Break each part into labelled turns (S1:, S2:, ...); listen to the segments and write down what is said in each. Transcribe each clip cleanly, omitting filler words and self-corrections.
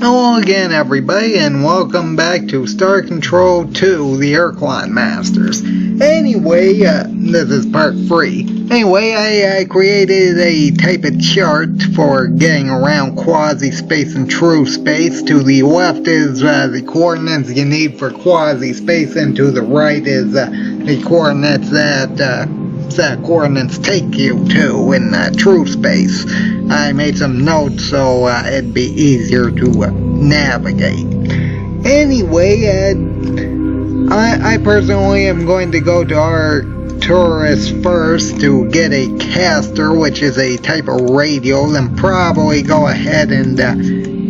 S1: Hello again, everybody, and welcome back to Star Control 2, the Quan Masters. Anyway, this is part 3. Anyway, I created a type of chart for getting around quasi-space and true space. To the left is the coordinates you need for quasi-space, and to the right is the coordinates that coordinates take you to in true space. I made some notes so it'd be easier to navigate. Anyway, I personally am going to go to Arcturus first to get a caster, which is a type of radio, then probably go ahead and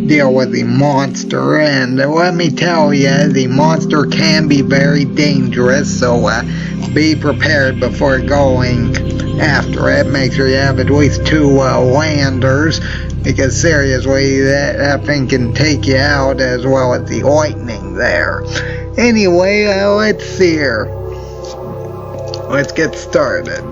S1: deal with the monster. And let me tell you, the monster can be very dangerous, so be prepared before going after it. Make sure you have at least 2 landers, because seriously, that thing can take you out, as well as the lightning there. Anyway, let's see here. Let's get started.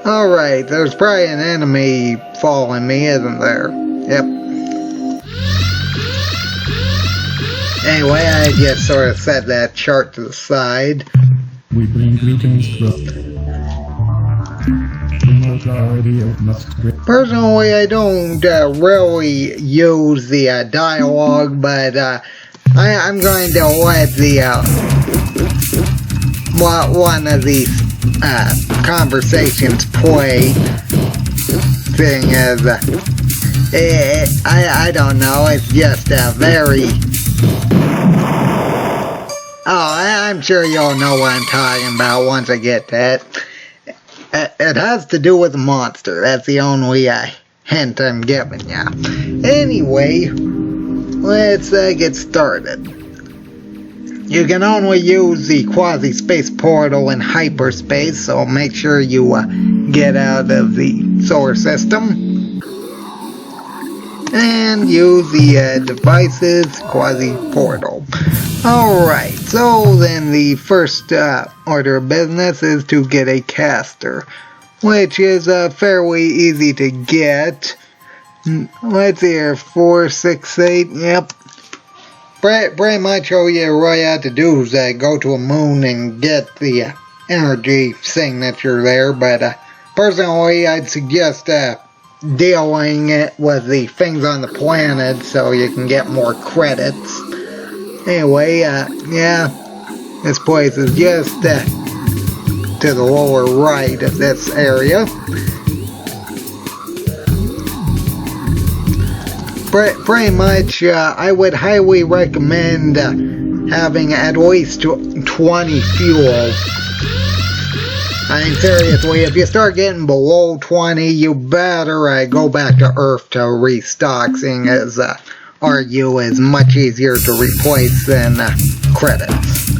S1: Alright, there's probably an enemy following me, isn't there? Yep. Anyway, I just sort of set that chart to the side.
S2: We bring greetings from
S1: Personally, I don't really use the dialogue, but I'm going to let the one of these conversations play. Thing as I don't know, it's just a very... Oh, I'm sure you'll know what I'm talking about once I get that. It has to do with a monster. That's the only hint I'm giving ya. Anyway, let's get started. You can only use the quasi-space portal in hyperspace, so make sure you get out of the solar system. And use the devices quasi-portal. Alright, so then the first order of business is to get a caster, which is fairly easy to get. Let's see here, 4, 6, 8, yep. Pretty much all you really have to do is go to a moon and get the energy signature there, but personally I'd suggest dealing it with the things on the planet so you can get more credits. Anyway, yeah, this place is just to the lower right of this area. Pretty much, I would highly recommend having at least 20 fuel. I mean, seriously, if you start getting below 20, you better go back to Earth to restock, seeing as RU is much easier to replace than credits.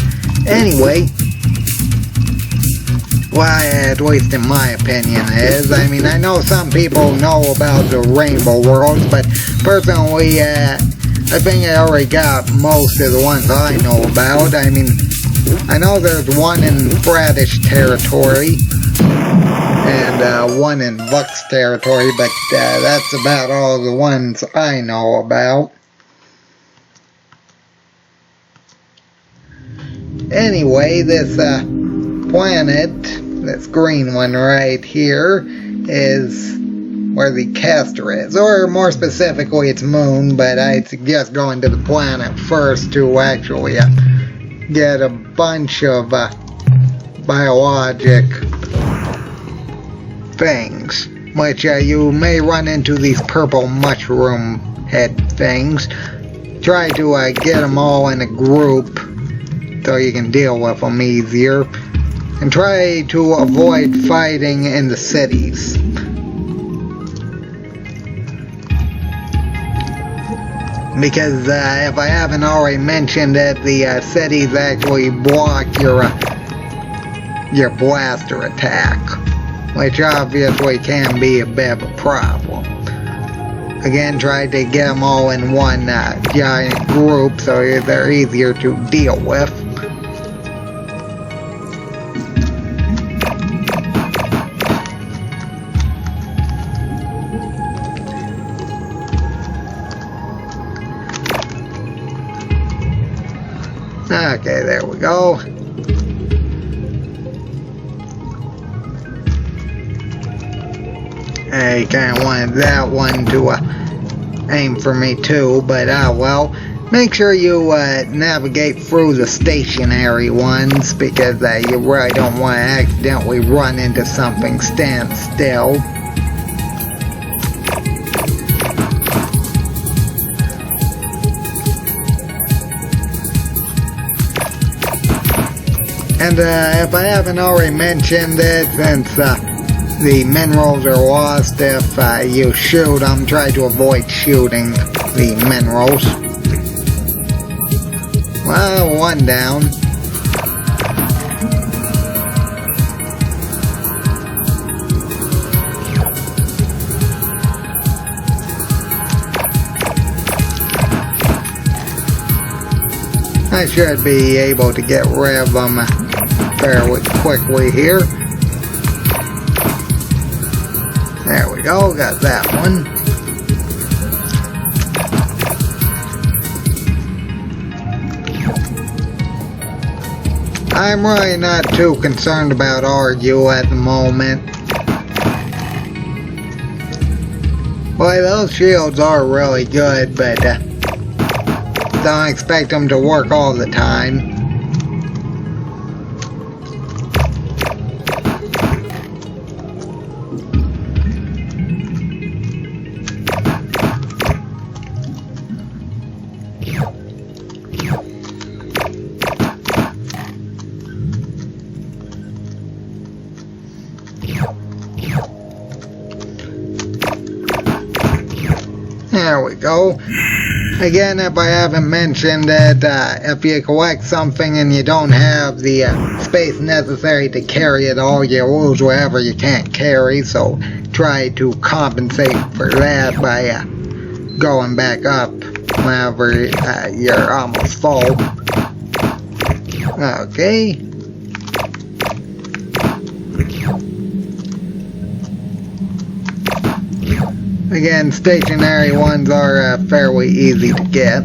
S1: Anyway, well, at least in my opinion is. I mean, I know some people know about the Rainbow Worlds, but personally, I think I already got most of the ones I know about. I mean, I know there's one in British territory, and one in Vux territory, but that's about all the ones I know about. Anyway, this planet, this green one right here, is where the caster is, or more specifically its moon, but I'd suggest going to the planet first to actually get a bunch of biologic things, which you may run into these purple mushroom head things. Try to get them all in a group so you can deal with them easier, and try to avoid fighting in the cities. Because if I haven't already mentioned it, the cities actually block your blaster attack, which obviously can be a bit of a problem. Again, try to get them all in one giant group so they're easier to deal with. Okay, there we go. I kind of wanted that one to aim for me too, but well. Make sure you navigate through the stationary ones, because you really don't want to accidentally run into something stand still. And if I haven't already mentioned it, since the minerals are lost, if you shoot them, try to avoid shooting the minerals. Well, one down. I should be able to get rid of them fairly quickly here. There we go, got that one. I'm really not too concerned about Argue at the moment. Boy, those shields are really good, but don't expect them to work all the time. There we go. Again, if I haven't mentioned it, if you collect something and you don't have the space necessary to carry it all, you lose whatever you can't carry, so try to compensate for that by going back up whenever you're almost full. Okay. Again, stationary ones are fairly easy to get,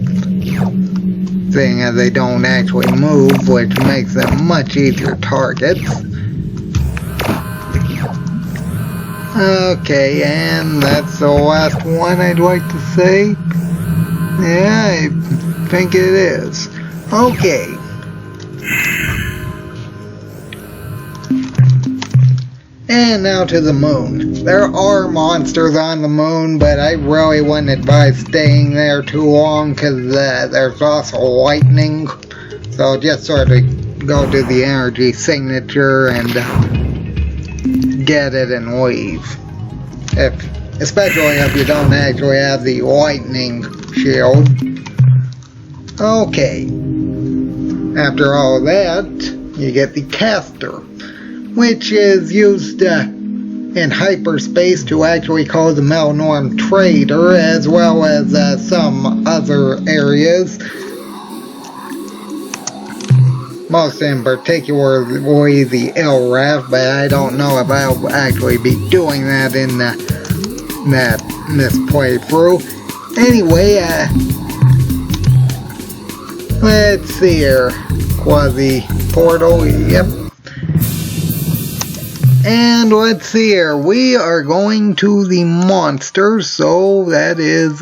S1: seeing as they don't actually move, which makes them much easier targets. Okay, and that's the last one I'd like to say. Yeah, I think it is. Okay. And now to the moon. There are monsters on the moon, but I really wouldn't advise staying there too long, because there's also lightning. So just sort of go to the energy signature and get it and leave. Especially if you don't actually have the lightning shield. Okay. After all that, you get the caster, which is used in hyperspace to actually cause a malnorm trader, as well as some other areas. Most in particularly the LRAF, but I don't know if I'll actually be doing that in this playthrough. Anyway, let's see here. Quasi portal, yep. And let's see here, we are going to the monsters, so that is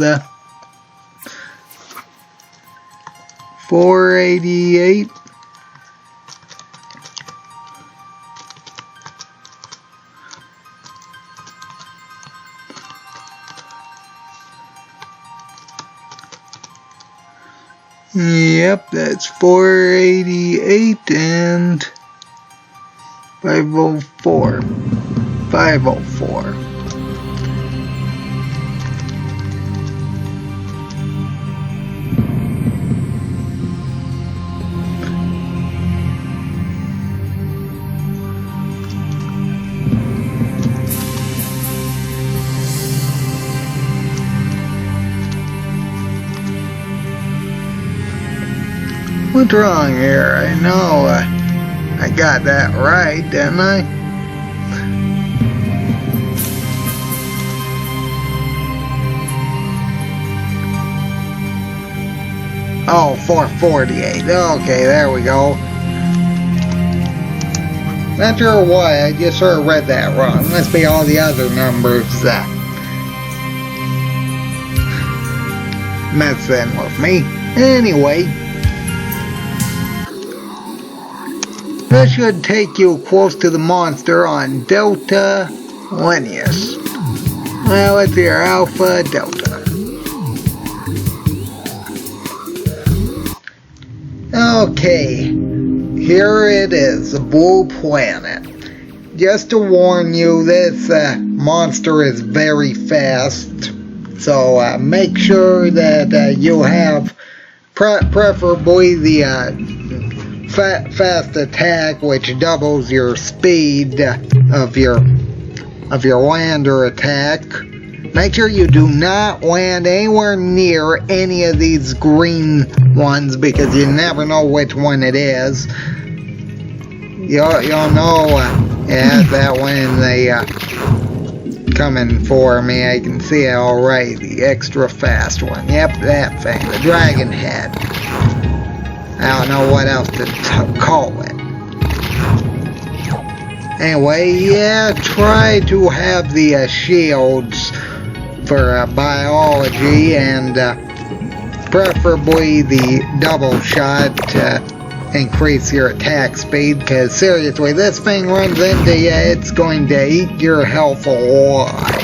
S1: 488. Yep, that's 488 and 504. 504. What's wrong here? I know I got that right, didn't I? Oh, 448. Okay, there we go. Not sure why, I just sort of read that wrong. Must be all the other numbers messing with me. Anyway, this should take you close to the monster on Delta Linus. Well, it's your Alpha Delta. Okay, here it is, the Blue Planet. Just to warn you, this monster is very fast, so make sure that you have preferably the fast attack, which doubles your speed of your lander attack. Make sure you do not land anywhere near any of these green ones, because you never know which one it is. You'll know that when they coming for me. I can see it alright. The extra fast one. Yep, that thing. The dragon head. I don't know what else to call it. Anyway, yeah, try to have the shields for biology, and preferably the double shot to increase your attack speed, because seriously, this thing runs into you, it's going to eat your health alive.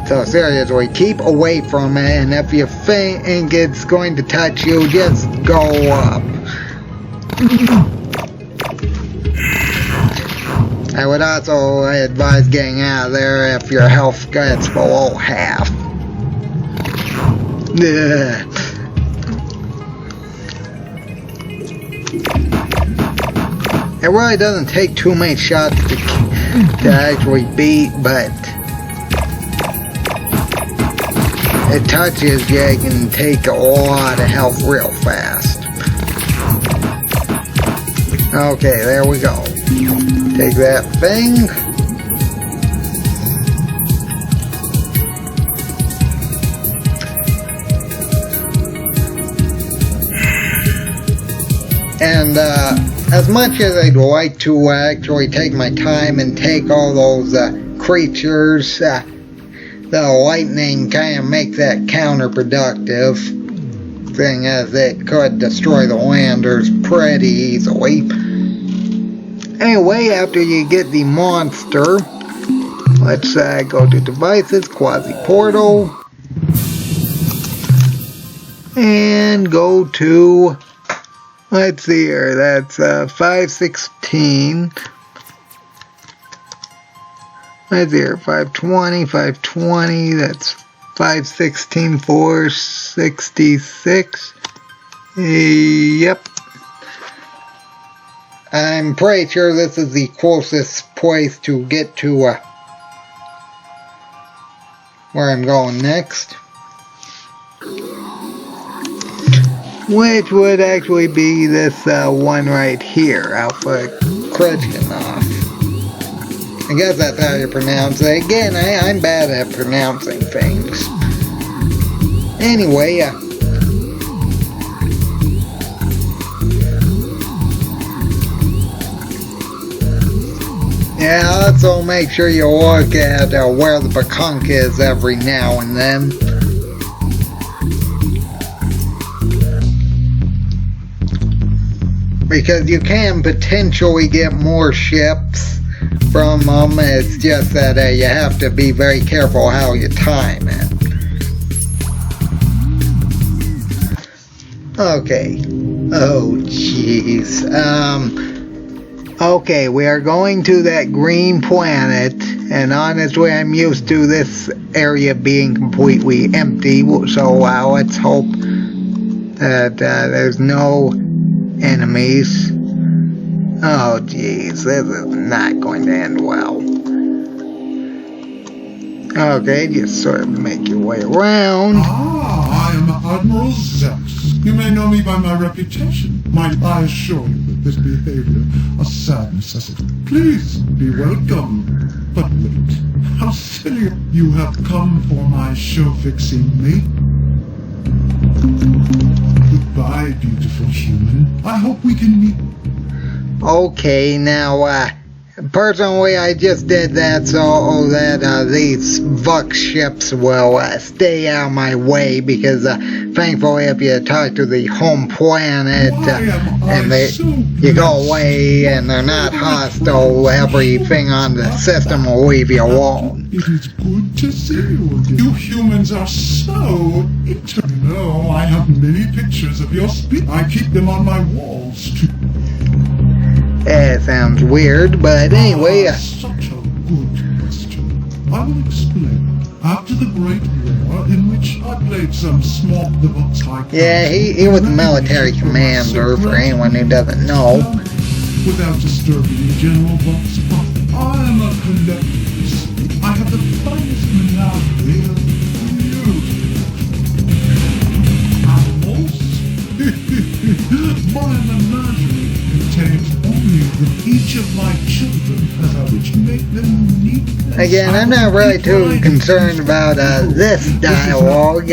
S1: So seriously, keep away from it, and if you think it's going to touch you, just go up. I would also advise getting out of there if your health gets below half. It really doesn't take too many shots to actually beat, but it touches you, it can take a lot of health real fast. Okay, there we go. Take that thing. And as much as I'd like to actually take my time and take all those creatures, the lightning kind of makes that counterproductive, thing as it could destroy the landers pretty easily. Anyway, after you get the monster, let's go to devices, quasi-portal, and go to, let's see here, that's 516, let's see here, 520, that's 516, 466, yep. I'm pretty sure this is the closest place to get to where I'm going next. Which would actually be this one right here, Alpha Krishkinov. I guess that's how you pronounce it. Again, I'm bad at pronouncing things. Anyway, yeah, also make sure you look at where the Bakunk is every now and then. Because you can potentially get more ships from them, it's just that you have to be very careful how you time it. Okay. Oh, jeez. Okay, we are going to that green planet, and honestly, I'm used to this area being completely empty, so let's hope that there's no enemies. Oh, jeez, this is not going to end well. Okay, just sort of make your way around.
S3: Ah, I am Admiral Zex. You may know me by my reputation. Might I assure you that this behavior a sad necessity. Please be welcome. But wait, how silly you have come for my show-fixing mate. Goodbye, beautiful human. I hope we can meet.
S1: Okay, now, personally, I just did that so that these Vux ships will stay out of my way, because thankfully, if you talk to the home planet and you go away and they're not hostile, everything on the system will leave you alone.
S3: It is good to see you again. You humans are so interesting. No, I have many pictures of your speech. I keep them on my walls too.
S1: It sounds weird, but anyway.
S3: Such a good question. I will explain. After the Great War, in which I played some small type.
S1: Yeah, he was a military commander, for anyone who doesn't know.
S3: Without disturbing General Buck's profit, I am a collector. I have the finest menagerie of animals. My menagerie contains only each of my children, which make them neat.
S1: Again, I'm not really too concerned about this dialogue.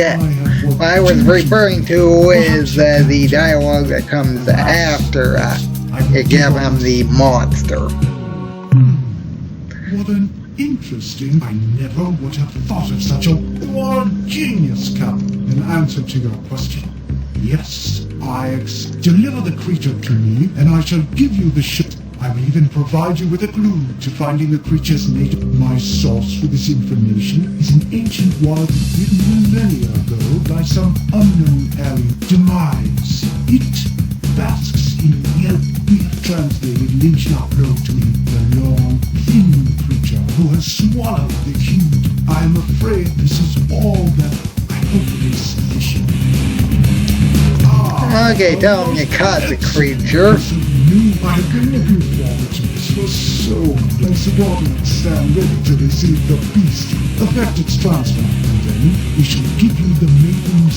S1: What I was referring to is the dialogue that comes after you give him the monster.
S3: What an interesting. I never would have thought of such a genius, Captain. In answer to your question, yes, deliver the creature to me, and I shall give you the ship. I will even provide you with a clue to finding the creature's native. My source for this information is an ancient word written millennia ago by some unknown alien demise. It basks in yellow. We have translated Lynch and upload to me the long, thin creature who has swallowed the human. I am afraid this is all that I hope it is sufficient.
S1: Okay, tell him you caught the creature.
S3: I've been looking forward to this for so long. My subordinates stand ready to receive the beast, effect its transfer, and then we shall give you the maiden's.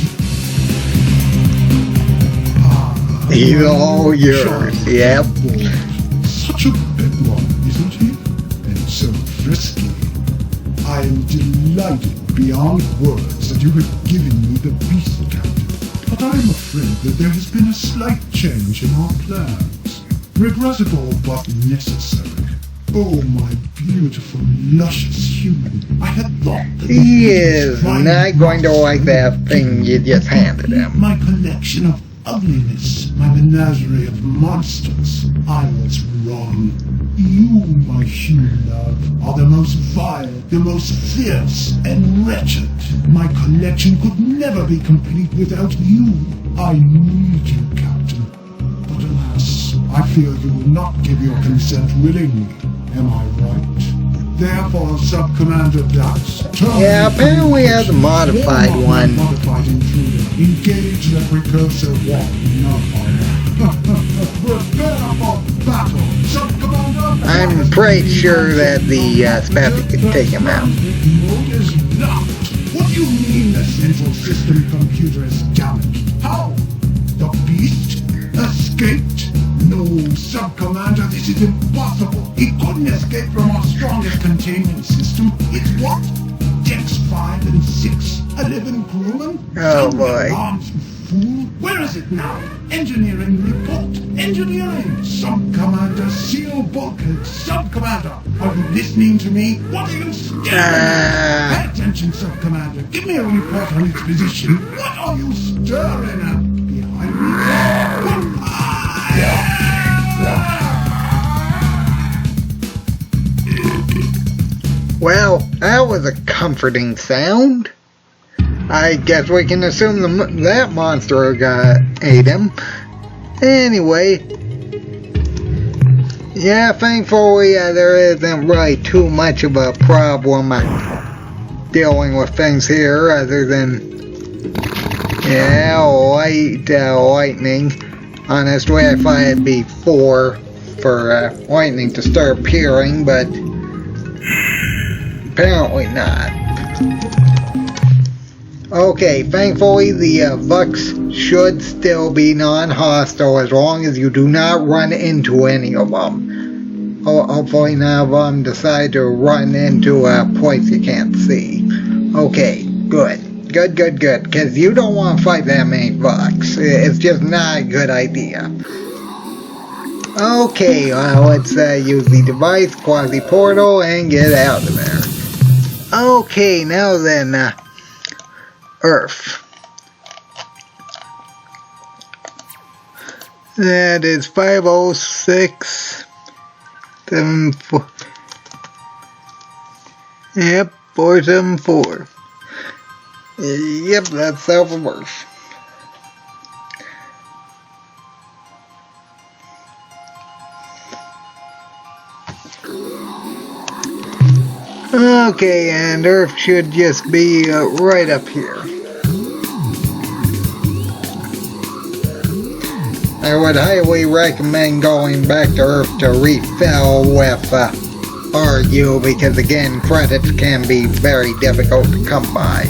S1: He's all yours, yep.
S3: Such a big one, isn't he? And so frisky. I am delighted beyond words that you have given me the beast, Captain. But I am afraid that there has been a slight change in our plans. Regrettable but necessary. Oh, my beautiful, luscious human. I had thought that
S1: he is not going to like that thing you just handed him.
S3: My collection of ugliness, my menagerie of monsters. I was wrong. You, my human love, are the most vile, the most fierce, and wretched. My collection could never be complete without you. I need you, Captain. But alas, I fear you will not give your consent willingly. Am I right? Therefore, Sub-Commander Dax,
S1: yeah, apparently has a modified one.
S3: Modified intruder. Engage the precursor walk. Prepare for battle. Sub-Commander.
S1: I'm pretty sure that the Spaffy could take him out.
S3: Mode is locked. What do you mean the central system computer is damaged? How? The beast escaped? No, Sub-Commander, this is impossible. It couldn't escape from our strongest containment system. It's what? Decks 5 and 6, 11 crewmen?
S1: Oh boy.
S3: Arms, you fool. Where is it now? Engineering report. Engineering. Sub-Commander, seal bulkhead. Sub-Commander, are you listening to me? What are you staring at? Pay attention, Sub-Commander. Give me a report on its position. What are you staring at? Behind me?
S1: Well, that was a comforting sound. I guess we can assume that monster ate him. Anyway, yeah, thankfully there isn't really too much of a problem dealing with things here, other than, yeah, lightning. Honestly, I thought it'd be 4 for lightning to start appearing, but apparently not. Okay, thankfully the Vux should still be non-hostile as long as you do not run into any of them. Hopefully none of them decide to run into a place you can't see. Okay, good. Good, good, good. Because you don't want to fight that many bugs. It's just not a good idea. Okay, let's use the device, quasi-portal, and get out of there. Okay, now then, Earth. That is 50674. Yep, 474. Yep, that's south of Earth. Okay, and Earth should just be right up here. I would highly recommend going back to Earth to refill with RU because again, credits can be very difficult to come by.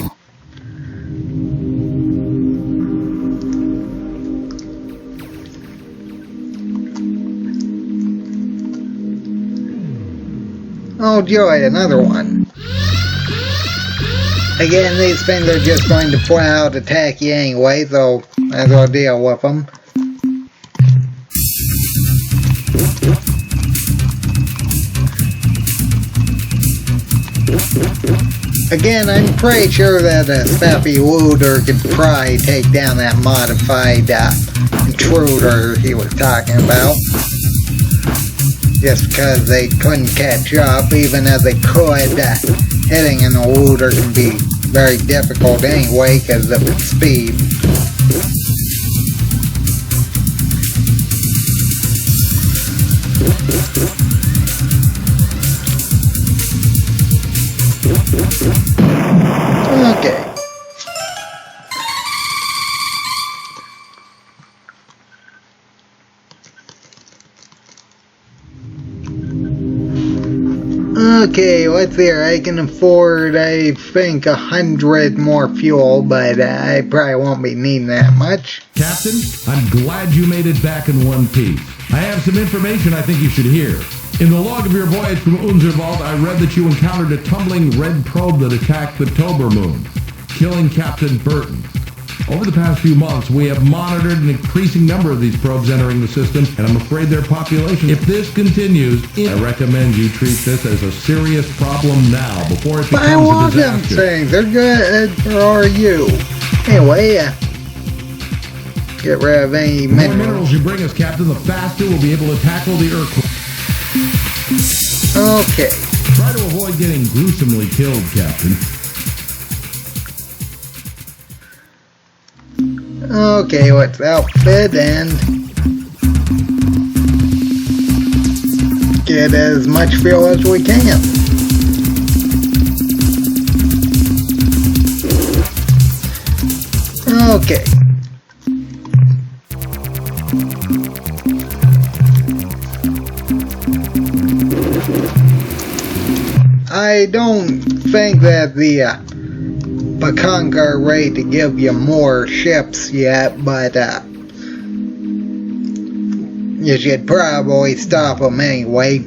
S1: Oh joy, another one. Again, these things are just going to flat out attack you anyway, so might as well deal with them. Again, I'm pretty sure that a Snappy Looter could probably take down that modified intruder he was talking about. Just because they couldn't catch up, even as they could, hitting an looter can be very difficult anyway because of its speed. Okay. Okay, let's see here. I can afford, I think, 100 more fuel, but I probably won't be needing that much.
S4: Captain, I'm glad you made it back in one piece. I have some information I think you should hear. In the log of your voyage from Unzerwald, I read that you encountered a tumbling red probe that attacked the Tober moon, killing Captain Burton. Over the past few months, we have monitored an increasing number of these probes entering the system, and I'm afraid their population, if this continues, I recommend you treat this as a serious problem now, before it becomes a disaster.
S1: Things. They're good, or are you? Anyway, get rid of any
S4: The more minerals you bring us, Captain, the faster we'll be able to tackle the earthquake.
S1: Okay.
S4: Try to avoid getting gruesomely killed, Captain.
S1: Okay, let's outfit and get as much fuel as we can. Okay. I don't think that the Pecan are ready to give you more ships yet, but you should probably stop them anyway.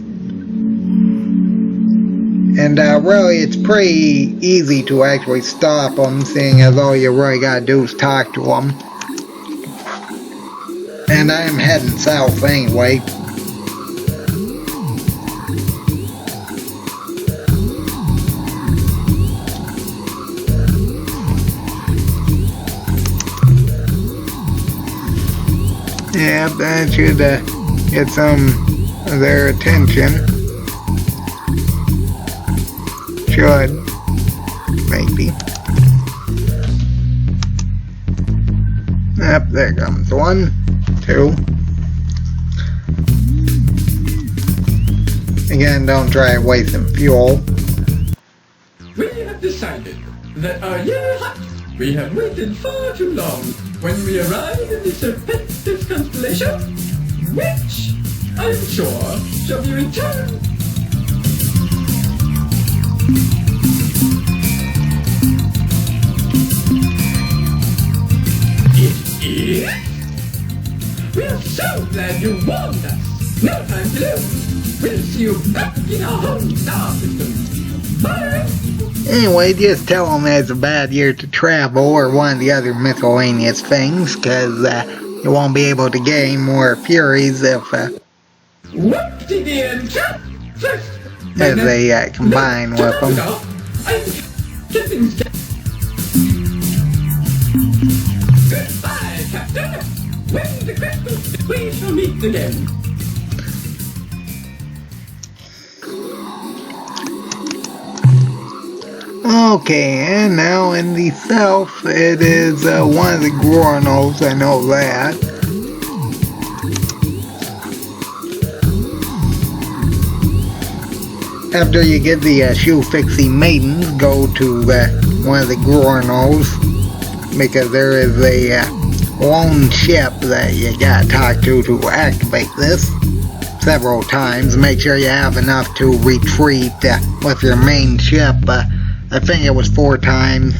S1: And really, it's pretty easy to actually stop them, seeing as all you really gotta do is talk to them. And I'm heading south anyway. Yeah, that should get some of their attention. Should. Maybe. Yep, there comes 1, 2. Again, don't try wasting fuel.
S5: We have decided that our year hut, we have waited far too long. When we arrive in the Serpentis constellation, which, I'm sure, shall be returned. It is? We are so glad you warned us. No time to lose. We'll see you back in our home star system. Bye!
S1: Anyway, just tell them it's a bad year to travel or one of the other miscellaneous things, because you won't be able to gain more Furies if they combine with them.
S5: Goodbye, Captain. When the crystals, we shall meet again.
S1: Okay, and now in the south, it is one of the Gronos, I know that. After you get the shoe fixing maidens, go to one of the Gronos, because there is a lone ship that you gotta talk to activate this several times. Make sure you have enough to retreat with your main ship. I think it was 4 times.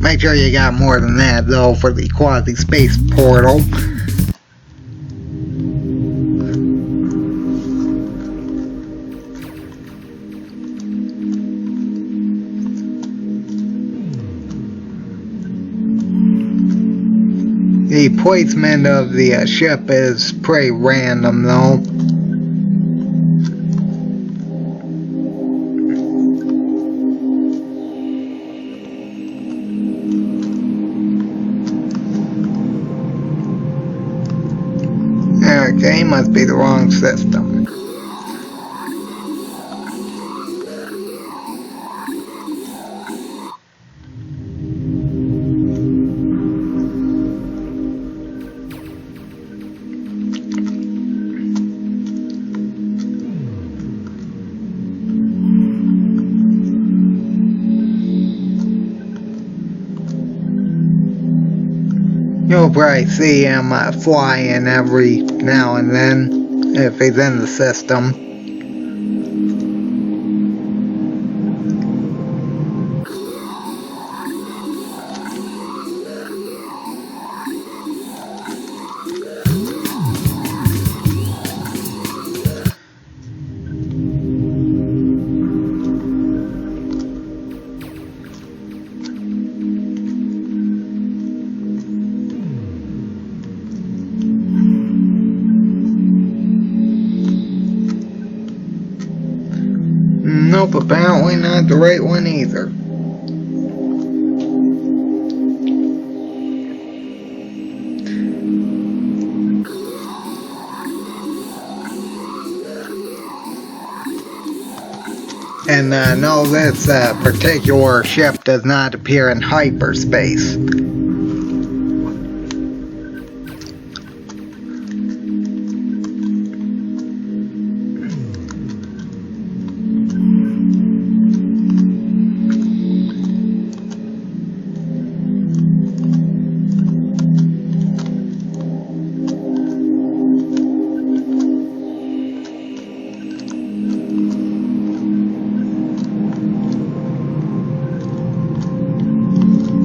S1: Make sure you got more than that though for the quasi-space portal. The placement of the ship is pretty random though. Okay, must be the wrong system. You'll probably see him flying every now and then if he's in the system. Nope, apparently not the right one either. And no, this particular ship does not appear in hyperspace.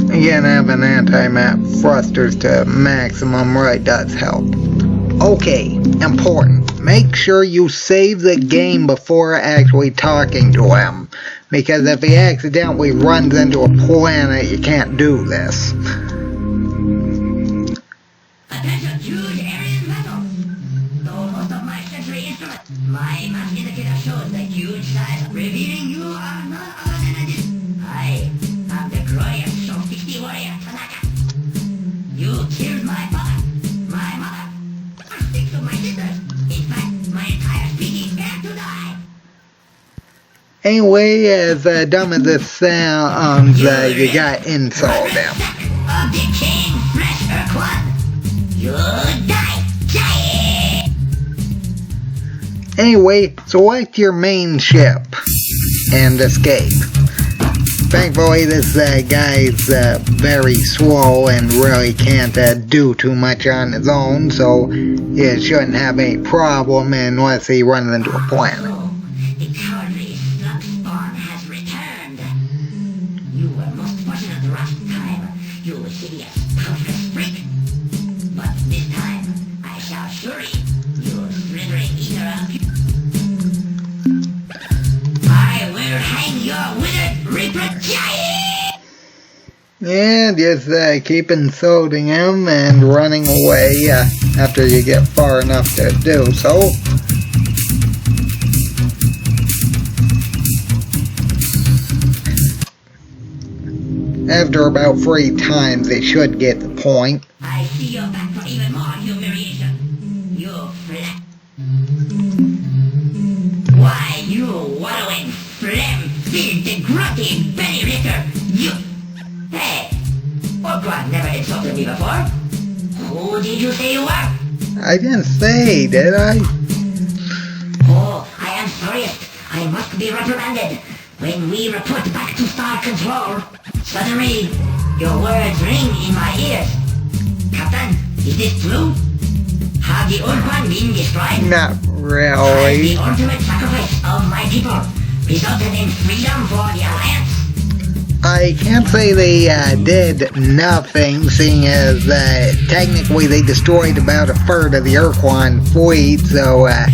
S1: Again, having anti-map thrusters to maximum right does help. Okay, important. Make sure you save the game before actually talking to him. Because if he accidentally runs into a planet, you can't do this.
S6: Attention, huge area metals. Though most of my sensory instruments, my mass indicator shows the huge size, revealing you are none other than a disc. I am the glorious Show-60 warrior Tanaka. You killed my father, my mother, 6 of my sisters. In fact, my entire species had to die.
S1: Anyway, as dumb as this sounds, you got insult him.
S6: Of decaying flesh, Quan. You die.
S1: Anyway, select your main ship and escape. Thankfully, this guy's very slow and really can't do too much on his own, so he shouldn't have any problem unless he runs into a planet.
S6: The cowardly slug spawn has returned. You were most fortunate last time, you hideous, toothless freak. But this time, I shall surely, you slithering eater of... I will hang your withered reproduction.
S1: Yeah, just keep insulting him and running away after you get far enough to do so. After about 3 times, they should get the point.
S6: I see you're back for even more humiliation. You flat. Why, you wallowing, phlegm-filled, degrading belly licker, you... Hey, Quan never insulted me before. Who did you say you were?
S1: I didn't say, did I?
S6: Oh, I am sorry. I must be reprimanded. When we report back to Star Control, suddenly, your words ring in my ears. Captain, is this true? Have the old one been destroyed?
S1: Not
S6: Has
S1: really.
S6: the ultimate sacrifice of my people resulted in freedom for the Alliance?
S1: I can't say they did nothing, seeing as technically they destroyed about a third of the Urquan fleet, so
S6: I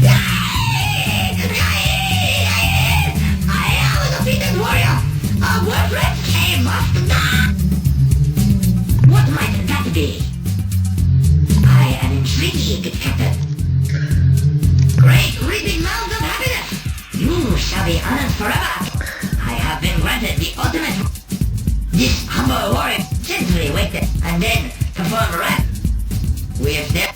S6: am a defeated warrior. A worthless slave must die. What might that be? I am intrigued, Captain. Great reaping mounds of happiness! You shall be honored forever! I have been granted the ultimate... This humble warrior gently waited and then performed rap. With them,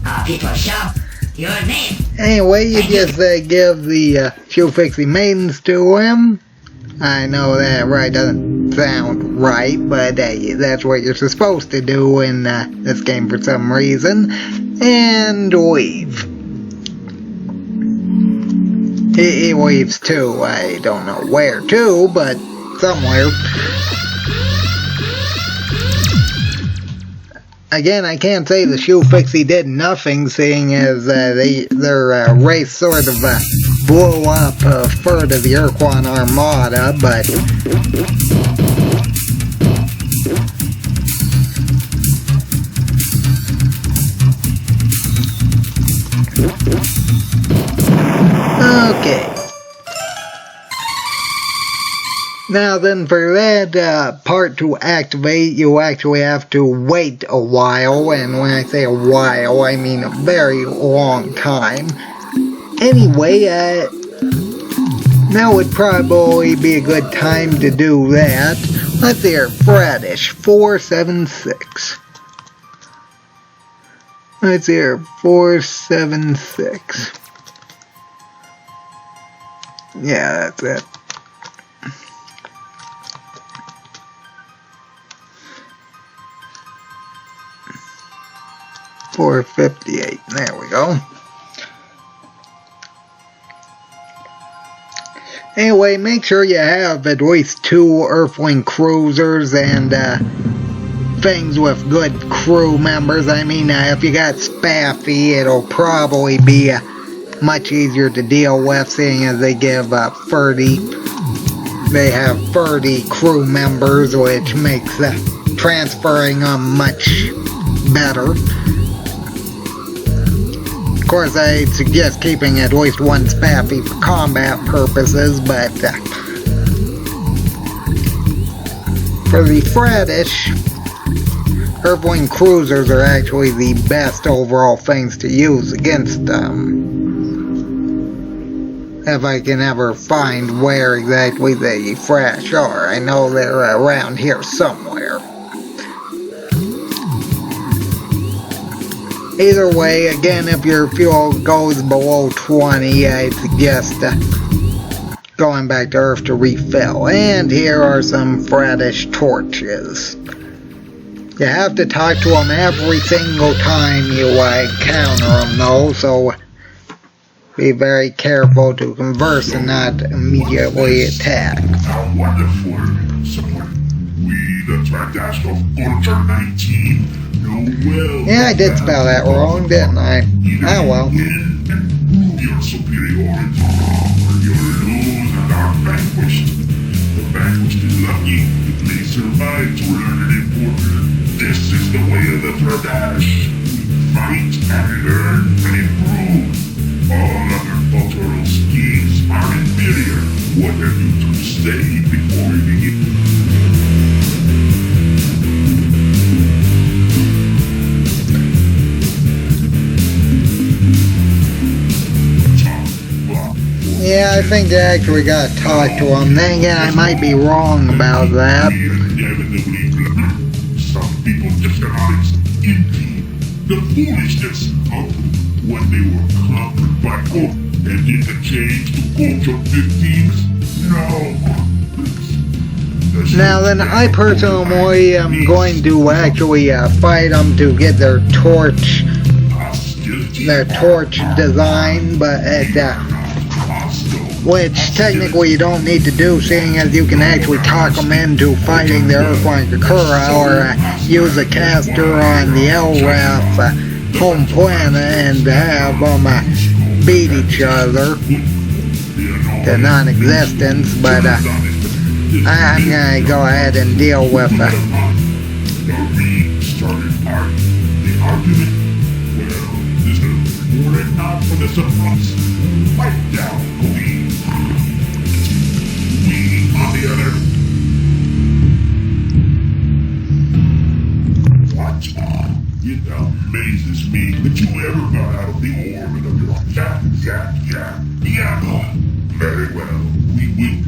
S6: our people shout your name.
S1: anyway, you just give the shoe fixie maidens to him. I know that right doesn't sound right, but that's what you're supposed to do in this game for some reason. And leave. He leaves too. I don't know where to, but somewhere. Again, I can't say the shoe fixie did nothing, seeing as their race sort of blew up a third of the Urquan Armada, but... Okay. Now then, for that part to activate, you actually have to wait a while, and when I say a while, I mean a very long time. Anyway, now would probably be a good time to do that. Let's see here, Fradish, 476. Let's see here, 476. Yeah, that's it. $458. There we go. Anyway, make sure you have at least 2 Earthling cruisers and things with good crew members. I mean, if you got Spaffy, it'll probably be much easier to deal with, seeing as they give 30. They have 30 crew members, which makes transferring them much better. Of course, I'd suggest keeping at least 1 Spaffy for combat purposes, but for the Fradish, Earthling cruisers are actually the best overall things to use against them. If I can ever find where exactly the Thrash are. I know they're around here somewhere. Either way, again, if your fuel goes below 20, I'd suggest going back to Earth to refill. And here are some Fradish torches. You have to talk to them every single time you encounter them, though, so be very careful to converse and not immediately attack.
S3: How wonderful. Someone, we, the Tradash of Ultra 19, know well.
S1: Yeah, I did spell that wrong, didn't I? Oh well.
S3: And prove your superiority. Your lose and are vanquished. The vanquished is lucky if they survive to learn an important. This is the way of the Tradash. Fight and learn and improve. All other cultural schemes are inferior. What have you to say before we begin?
S1: think you actually gotta talk to them. Then again, I might be wrong about that.
S3: Some people just cannot indeed the foolishness of when they were conquered by Coke and interchanged to Culture 15s. No.
S1: Now then, I personally am going to actually fight them to get their torch design, but which technically you don't need to do, seeing as you can actually talk them into fighting the Earthquake Kakura, or use a caster on the LRAF home planet and have them beat each other to non-existence, but I'm gonna go ahead and deal with
S3: The argument, well, this is were it not for the surprise, fight down, Queen. We, on the other. What? It amazes me that you ever got out of the orbit of your yeah. Very well, we will.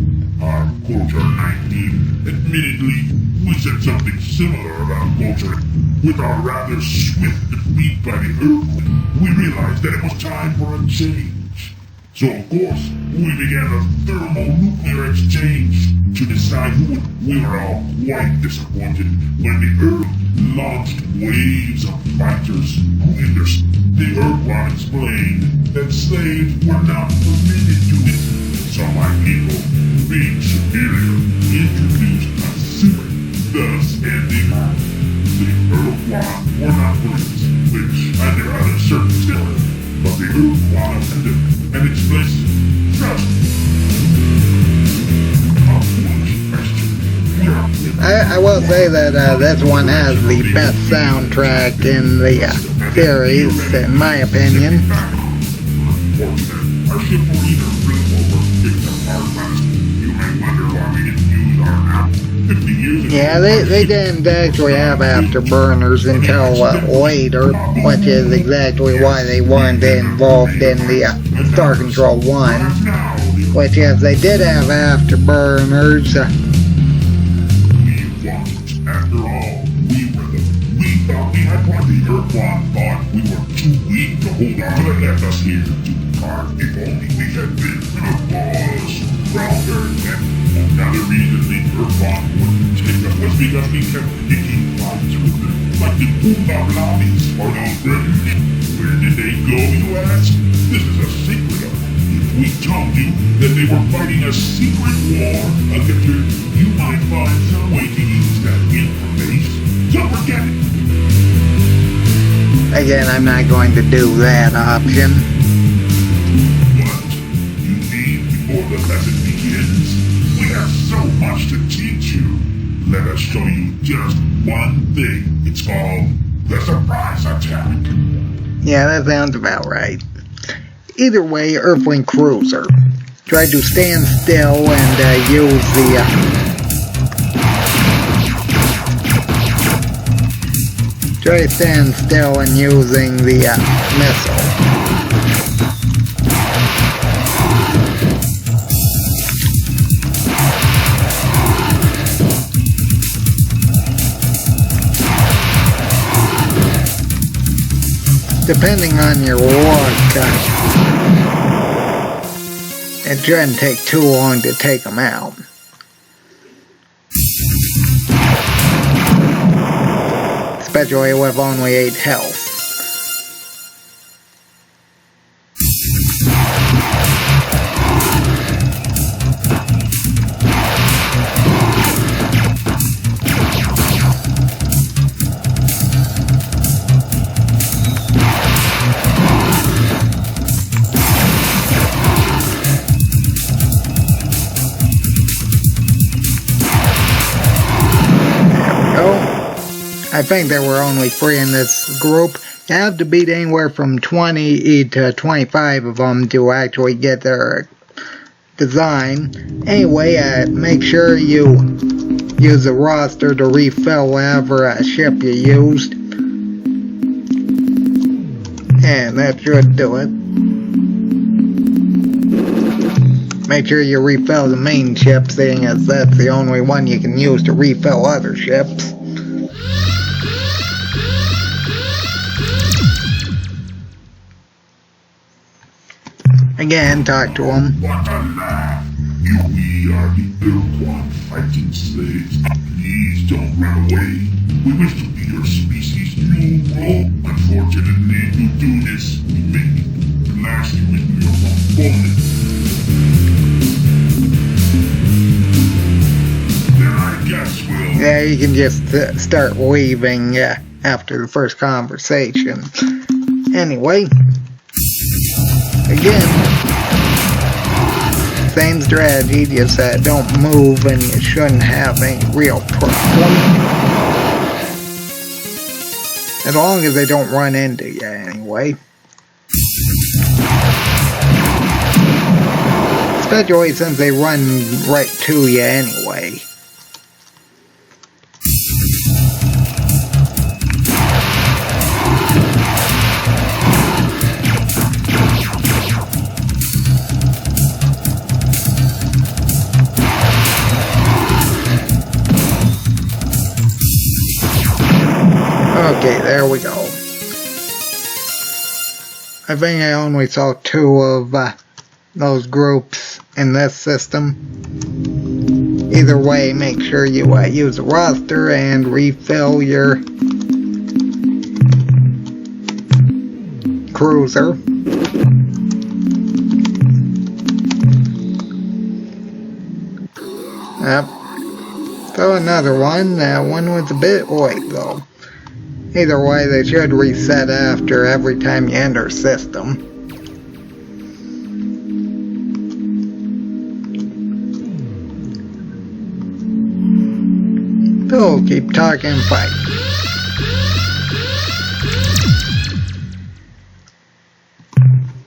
S3: Our Culture 19, admittedly, we said something similar about Culture. With our rather swift defeat by the Earthquake, we realized that it was time for a change. So of course, we began a thermonuclear exchange to decide who would. We were all quite disappointed when the Earth launched waves of fighters who the Earthquake explained that slaves were not permitted to it. So my people, being superior, introduced a suit, thus ending the Earthquake were not police, which under other circumstances, but the Earthquake attended and its place trust.
S1: I will say that this one has the best soundtrack in the series, in my opinion.
S3: Our ship will either flip over if the hard last. You may wonder why we didn't use our app 50 years ago.
S1: Yeah, they didn't actually have afterburners until later, which is exactly why they weren't involved in the Star Control 1. Which, if they did have afterburners,
S3: After all, we thought we had what the Earthquake thought we were too weak to hold on. They left us here to depart. If only we had been was stronger. Another reason the Earthquake wouldn't take us was because we kept picking fights with them, like the Oompa lobbies or those British. Where did they go, you ask? This is a secret. If we told you that they were fighting a secret war against you, you might find some way to use that information. So forget it.
S1: again, I'm not going to do that option.
S3: What you need before the lesson begins? We have so much to teach you. Let us show you just one thing. It's called the surprise attack.
S1: Yeah, that sounds about right. Either way, Earthling Cruiser. Try to stand still and use the try to stand still and using the missile. Depending on your luck, it shouldn't take too long to take them out. Especially with only 8 health. I think there were only 3 in this group. You have to beat anywhere from 20 to 25 of them to actually get their design. Anyway, make sure you use the roster to refill whatever ship you used. And that should do it. Make sure you refill the main ship, seeing as that's the only one you can use to refill other ships. Again, talk to him.
S3: What a laugh! We are the Quan fighting slaves. Please don't run away. We wish to be your species' new role. Unfortunately, to do this, we may need to blast you into your opponent. Then I guess we'll...
S1: Yeah, you can just start leaving after the first conversation. Anyway, again, same strategy, just don't move and you shouldn't have any real problem. As long as they don't run into you anyway. Especially since they run right to you anyway. Okay, there we go. I think I only saw 2 of those groups in this system. Either way, make sure you use the roster and refill your cruiser. Yep. So another one. That one was a bit late though. Either way, they should reset after every time you enter system. So keep talking and fight.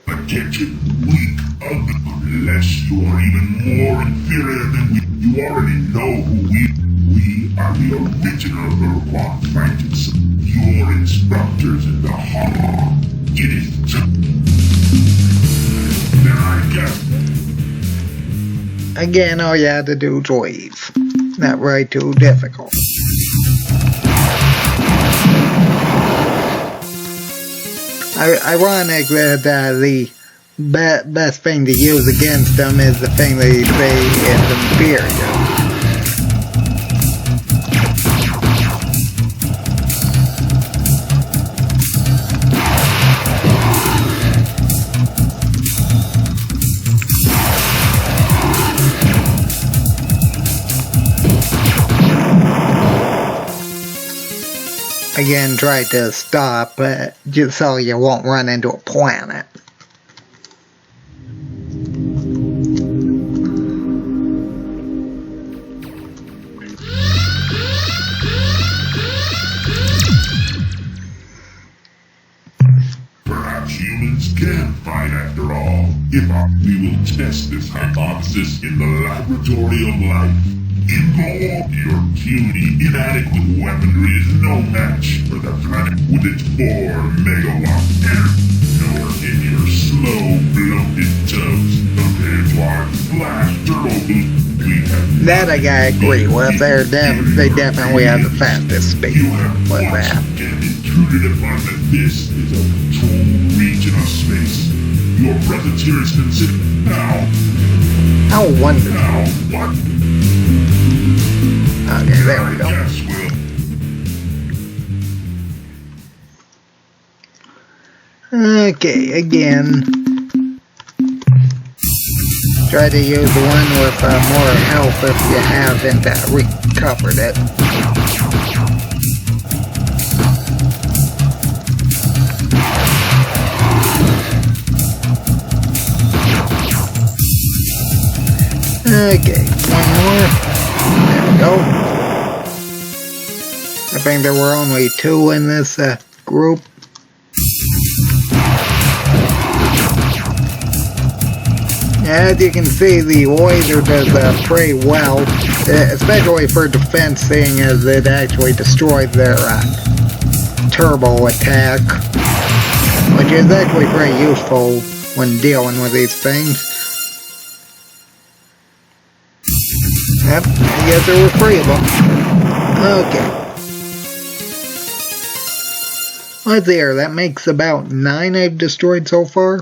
S3: Attention, weak, ugly, unless you are even more inferior than we. You already know who we are the original Quan fighters. Your instructors in the hall. It is just... Then I guess...
S1: Again, all you had to do is leave. Not really too difficult. Ironic that the best thing to use against them is the thing they say is inferior. Again, try to stop just so you won't run into a planet.
S3: Perhaps humans can fight after all. If we will test this hypothesis in the laboratory of life. In all, your puny, inadequate weaponry is no match for the planet with its 4 megawatt energy, nor in your slow, bloated tubs compared to our flash turbo boost. We have
S1: that I gotta agree with. They definitely have the fastest speed with that.
S3: And intruded upon that this is a controlled region of space. Your presence here is considered now.
S1: How wonderful.
S3: Now what?
S1: Okay, there we go.
S3: Yes, Will.
S1: Okay, again. Try to use the one with more health if you haven't recovered it. Okay, one more. There we go. I think there were only 2 in this group. As you can see, the laser does pretty well, especially for defense, seeing as it actually destroyed their turbo attack, which is actually pretty useful when dealing with these things. Yep, I guess there were 3 of them. Okay. Right there, that makes about 9 I've destroyed so far.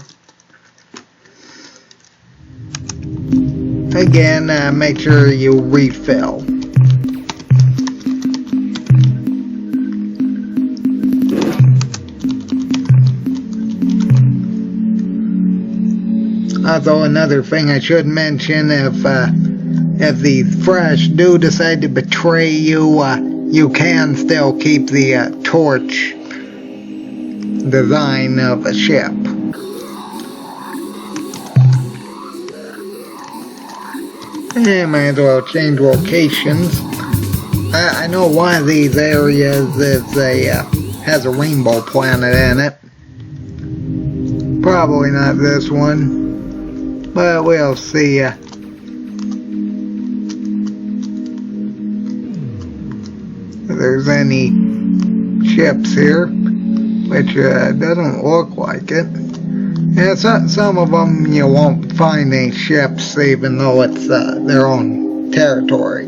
S1: Again, make sure you refill. Also, another thing I should mention, if these fresh do decide to betray you, you can still keep the torch design of a ship. And might as well change locations. I know one of these areas is has a rainbow planet in it. Probably not this one, but we'll see. If there's any ships here, which doesn't look like it. Yeah, some of them you won't find any ships, even though it's their own territory.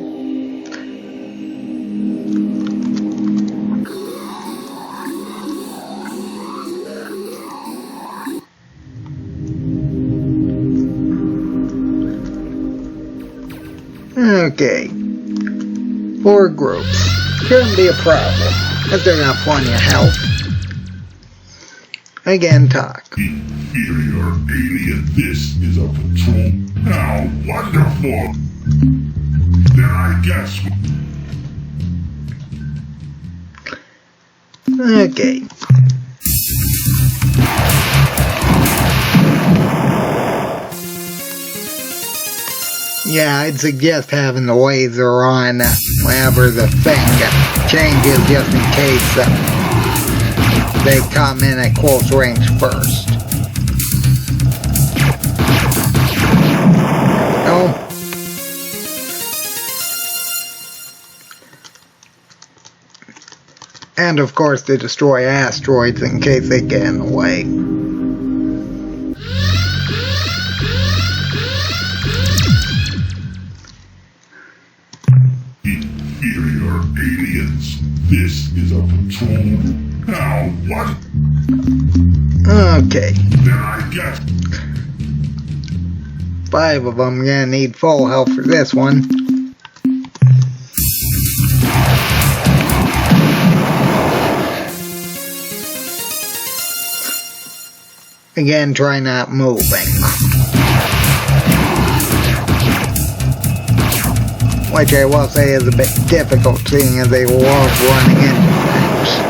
S1: Okay, 4 groups. Shouldn't be a problem if they're got plenty of health. Again, talk.
S3: Inferior alien, this is a patrol. How wonderful! Then I guess...
S1: Okay. Yeah, I'd suggest having the laser on whenever the thing changes, just in case they come in at close range first. There we go. And of course to destroy asteroids in case they get in the way.
S3: Inferior aliens, this is a patrol. Now what?
S1: Okay.
S3: Then I guess...
S1: 5 of them. Gonna need full health for this one. Again, try not moving. Which I will say is a bit difficult, seeing as they love running into things.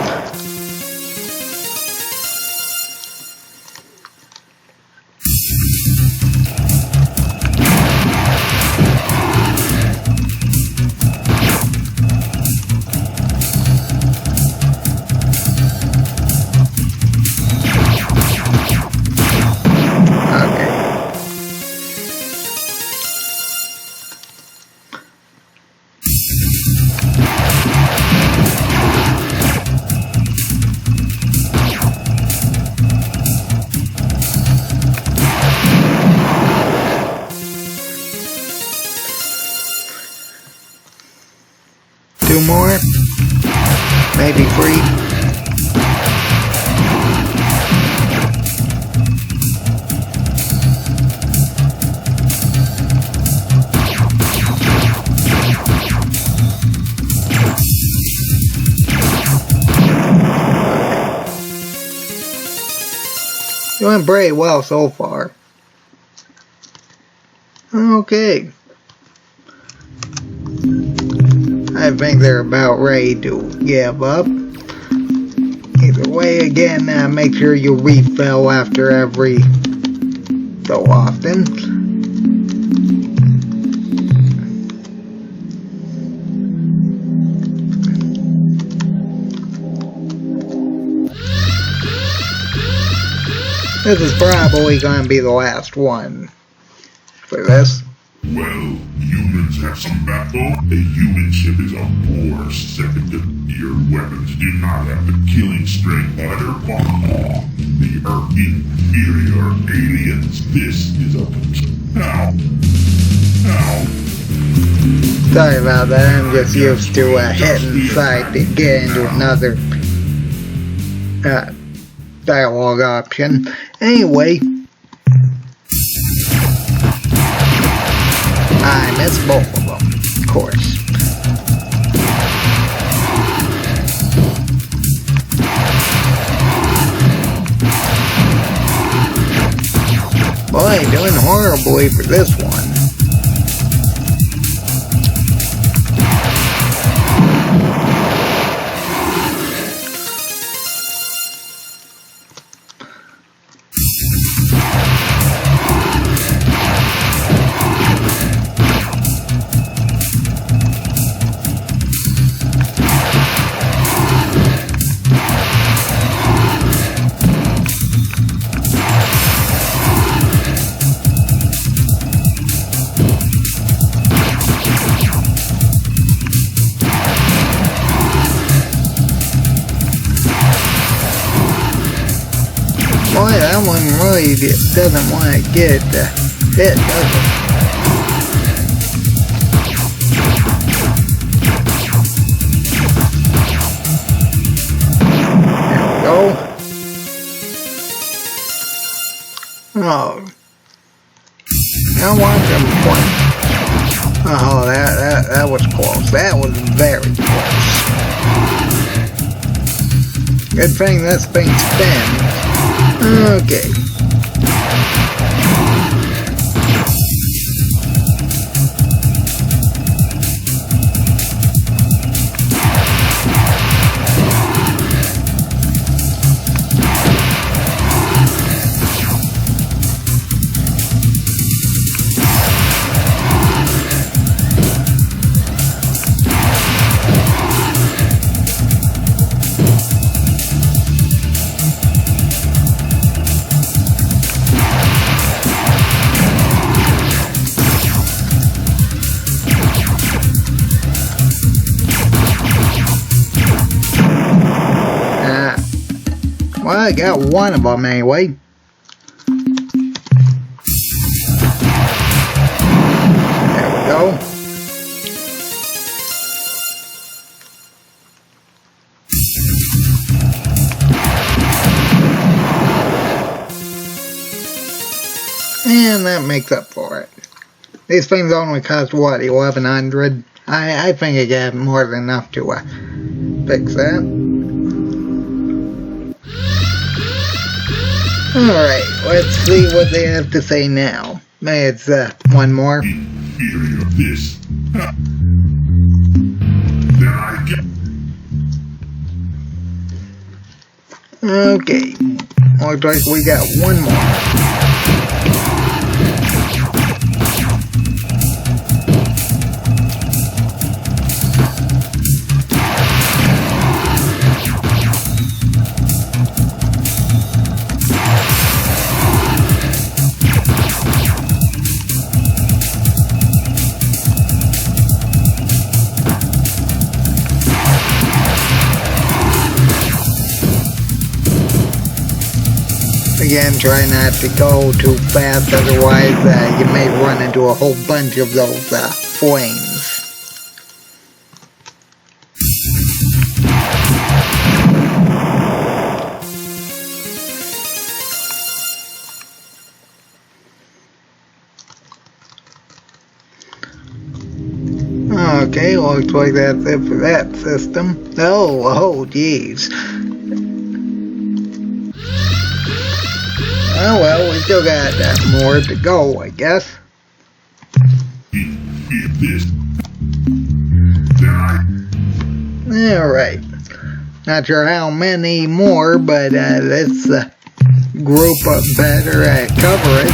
S1: Two more, maybe 3. Doing pretty well so far. Okay. I think they're about ready to give up. Either way, again, make sure you refill after every so often. This is probably going to be the last one for this.
S3: Well, humans have some battle. A human ship is a poor second to your weapons do not have the killing strength either. The inferior aliens. This is a... Now.
S1: Sorry about that, I'm just used to hitting side to get into another dialogue option. Anyway, I missed both of them, of course. Boy, doing horribly for this one. Boy, that one really doesn't want to get hit, does it? There we go. Oh. I want them points. Oh, that was close. That was very close. Good thing this thing spins. Okay. Well, I got one of them anyway. There we go. And that makes up for it. These things only cost, what, 1100? I think I got more than enough to fix that. Alright, let's see what they have to say now. It's one more.
S3: Theory of this. There I get.
S1: Okay, looks like we got one more. Again, try not to go too fast, otherwise you may run into a whole bunch of those flames. Okay, looks like that's it for that system. Oh, geez. Oh well, we still got more to go, I guess. Alright. Not sure how many more, but let's group up better cover it.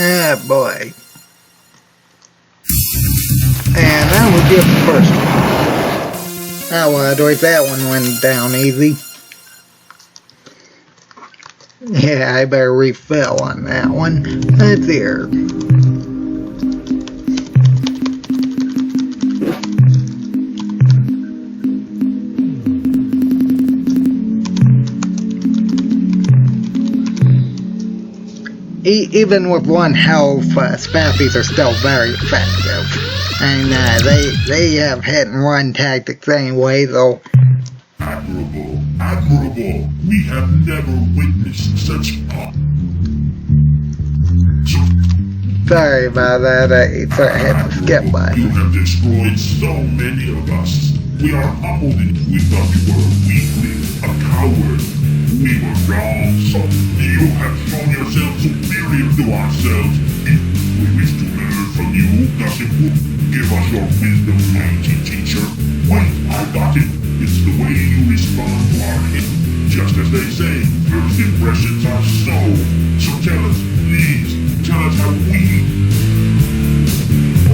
S1: Ah, boy. And that Oh, well, that one went down easy. Yeah, I better refill on that one. Let's hear. Even with one health, Spaffies are still very effective. And they have hit and run tactics anyway, though.
S3: Admirable, admirable. We have never witnessed such
S1: Sorry about that, I had to skip by.
S3: You have destroyed so many of us. We are humbled and we thought you were a weakling, a coward. We were wrong, so you have shown yourself superior to ourselves. We wish to learn from you, Gossip. Give us your wisdom, mighty teacher. Wait, I got it. It's the way you respond to our hit. Just as they say, first impressions are so tell us, please, tell us how we...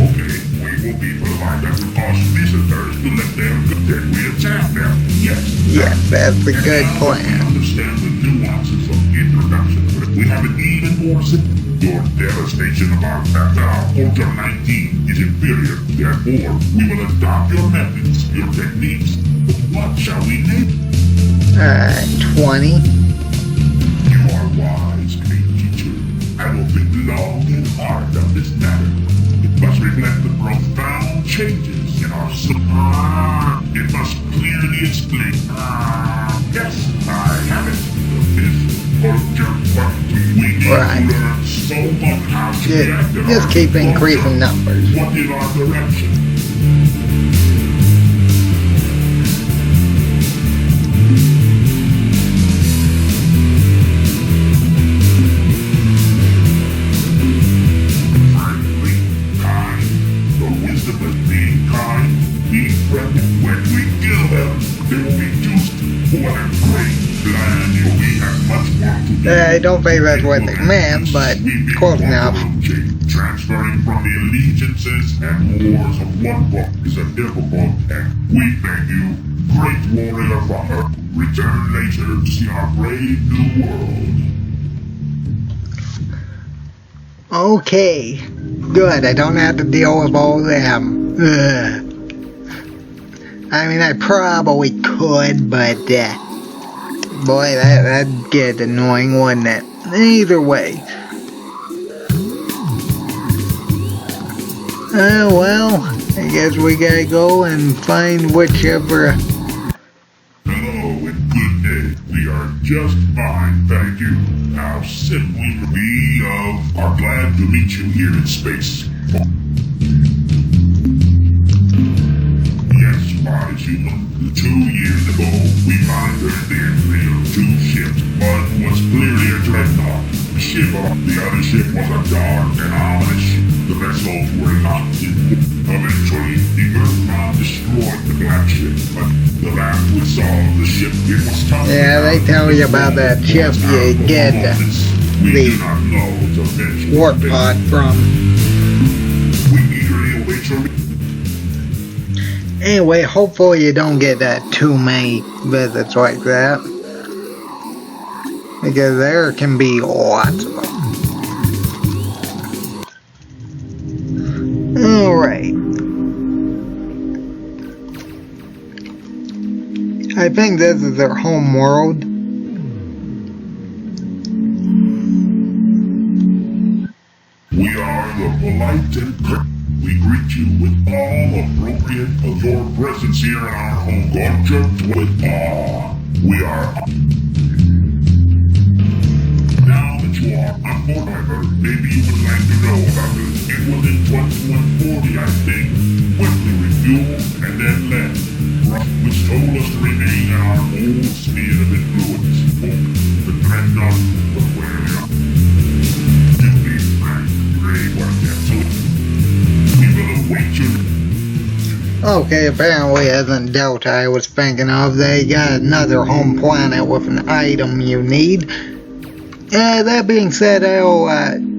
S3: Okay, we will be polite and cause visitors to let them, then we attack them. Yes.
S1: Yes, that's a good plan.
S3: Understand the nuances of introduction. We have an even more simple. Your devastation of our Order 19 is inferior. Therefore, we will adopt your methods, your techniques. What shall we name?
S1: 20.
S3: You are wise, great teacher. I will think long and hard on this matter. It must reflect the profound changes in our society. It must clearly explain. Yes, I have it.
S1: Right.
S3: So much how to
S1: just keep increasing numbers.
S3: What in our direction? Friendly, kind, the wisdom of being kind, being friendly. When we kill them, they will be used. What a great plan. We have much work to do.
S1: I don't think that's what they meant, but close enough.
S3: Transferring from the allegiances and wars of one book is a difficult and we thank you, great warrior father. Return later to see our brave new world.
S1: Okay, good. I don't have to deal with all them. Ugh. I mean, I probably could, but boy, that'd get annoying, wouldn't it? Either way. Well, I guess we gotta go and find whichever...
S3: Hello and good day. We are just fine, thank you. Now simply we are glad to meet you here in space. Yes, wise human. 2 years ago, we monitored the entry of 2 ships. One was clearly a dreadnought. The ship of the other ship was a dark and ominous ship. The vessels were locked in. Eventually, the Earthbound destroyed the black ship, but the last we saw of the ship, it was tough.
S1: Yeah, they tell you about that ship you get the warp pod from.
S3: We eagerly await your...
S1: Anyway, hopefully you don't get too many visits like that. Because there can be lots of them. Alright. I think this is their home world.
S3: We are the polite and courteous. We greet you with all appropriate of your presence here in our home culture with awe. We are... Now that you are on board, however, maybe you would like to know about this. It was in 2140, I think, quickly refueled and then left, which told us to remain in our old sphere of influence. The dreadnought was where we are. To be frank, they were desolate. We will await you.
S1: Okay, apparently it isn't Delta I was thinking of. They got another home planet with an item you need. That being said, I'll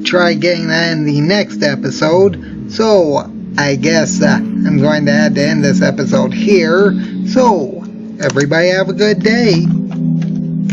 S1: try getting that in the next episode. So, I guess I'm going to have to end this episode here. So, everybody have a good day.